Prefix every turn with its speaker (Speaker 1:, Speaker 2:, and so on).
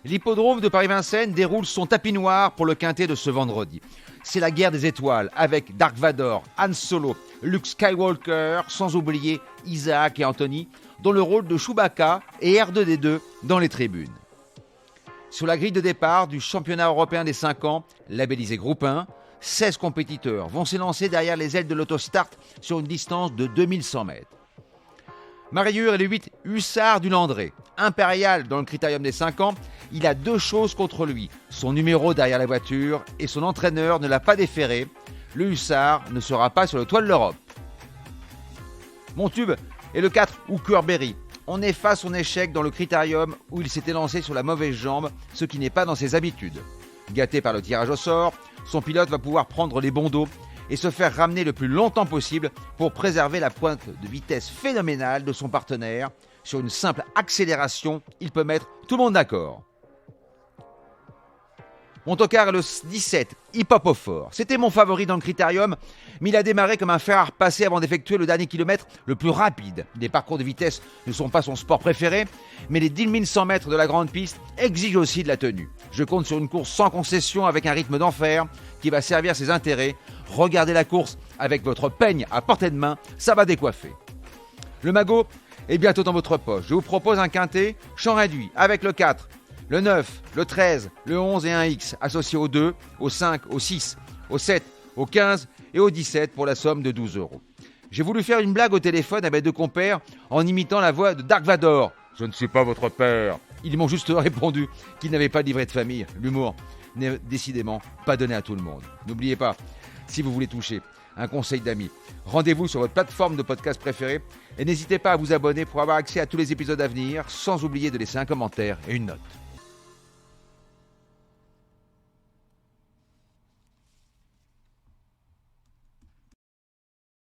Speaker 1: L'hippodrome de Paris-Vincennes déroule son tapis noir pour le quintet de ce vendredi. C'est la guerre des étoiles avec Dark Vador, Han Solo, Luke Skywalker, sans oublier Isaac et Anthony, dont le rôle de Chewbacca et R2D2 dans les tribunes. Sur la grille de départ du championnat européen des 5 ans, labellisé Groupe 1, 16 compétiteurs vont s'élancer derrière les ailes de l'autostart sur une distance de 2100 mètres. Mariure est le 8 Hussard du Landré. Impérial dans le critérium des 5 ans, il a 2 choses contre lui. Son numéro derrière la voiture et son entraîneur ne l'a pas déféré. Le Hussard ne sera pas sur le toit de l'Europe. Mon tube est le 4 Hookerberry. On efface son échec dans le critérium où il s'était lancé sur la mauvaise jambe, ce qui n'est pas dans ses habitudes. Gâté par le tirage au sort, son pilote va pouvoir prendre les bons dos et se faire ramener le plus longtemps possible pour préserver la pointe de vitesse phénoménale de son partenaire. Sur une simple accélération, il peut mettre tout le monde d'accord. Mon tocard est le 17, Hip Hop au fort. C'était mon favori dans le critérium, mais il a démarré comme un fer à repasser avant d'effectuer le dernier kilomètre le plus rapide. Les parcours de vitesse ne sont pas son sport préféré, mais les 10 100 mètres de la grande piste exigent aussi de la tenue. Je compte sur une course sans concession avec un rythme d'enfer qui va servir ses intérêts. Regardez la course avec votre peigne à portée de main, ça va décoiffer. Le magot est bientôt dans votre poche. Je vous propose un quintet champ réduit avec le 4, le 9, le 13, le 11 et un X associés au 2, au 5, au 6, au 7, au 15 et au 17 pour la somme de 12 €. J'ai voulu faire une blague au téléphone à mes 2 compères en imitant la voix de Dark Vador. « Je ne suis pas votre père ». Ils m'ont juste répondu qu'ils n'avaient pas de livret de famille. L'humour n'est décidément pas donné à tout le monde. N'oubliez pas, si vous voulez toucher un conseil d'amis, rendez-vous sur votre plateforme de podcast préférée et n'hésitez pas à vous abonner pour avoir accès à tous les épisodes à venir, sans oublier de laisser un commentaire et une note.